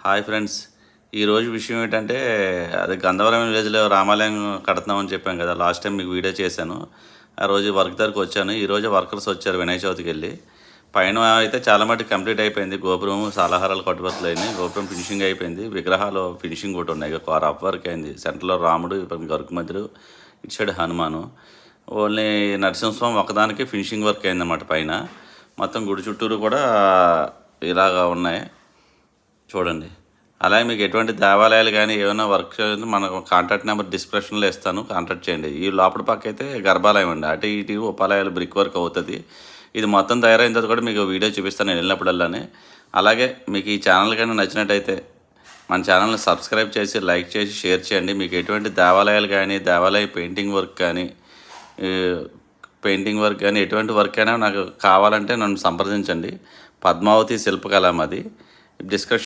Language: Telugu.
Hi friends. ఈరోజు విషయం ఏంటంటే అదే గంధవరం విలేజ్‌లో రామాలయం కడుతున్నామని చెప్పాం కదా! లాస్ట్ టైం మీకు వీడియో చేశాను. ఆ రోజు వర్క్ దగ్గరికి వచ్చాను. ఈరోజు వర్కర్స్ వచ్చారు వినాయక చవితికెళ్ళి. పైన అయితే చాలా మటుకు కంప్లీట్ అయిపోయింది. గోపురం, సాలహారాలు కట్టుబట్టలు అయినాయి. గోపురం ఫినిషింగ్ అయిపోయింది. విగ్రహాలు ఫినిషింగ్ కూడా ఉన్నాయి. ఒక రఫ్ వర్క్ అయింది. సెంటర్‌లో రాముడు, గరుకు మధ్యలో ఇటు సైడ్ హనుమాను. ఓన్లీ నరసింహస్వామి ఒకదానికి ఫినిషింగ్ వర్క్ అయిందన్నమాట పైన. మొత్తం గుడి చుట్టూరు కూడా ఇలాగా ఉన్నాయి. చూడండి. అలాగే మీకు ఎటువంటి దేవాలయాలు కానీ ఏమైనా వర్క్ చేయాలంటే మన కాంటాక్ట్ నెంబర్ డిస్క్రిప్షన్లో ఇస్తాను, కాంటాక్ట్ చేయండి. ఈ లోపల పక్క అయితే గర్భాలయం అండి. అటు ఇటు ఉపాలయాలు బ్రిక్ వర్క్ అవుతుంది. ఇది మొత్తం తయారైన తర్వాత కూడా మీకు వీడియో చూపిస్తాను నేను వెళ్ళినప్పుడల్లానే. అలాగే మీకు ఈ ఛానల్ కానీ నచ్చినట్టయితే మన ఛానల్ని సబ్స్క్రైబ్ చేసి, లైక్ చేసి, షేర్ చేయండి. మీకు ఎటువంటి దేవాలయాలు కానీ, దేవాలయ పెయింటింగ్ వర్క్ కానీ, ఎటువంటి వర్క్ అయినా నాకు కావాలంటే నన్ను సంప్రదించండి. పద్మావతి శిల్పకళ మాది. డిస్కషన్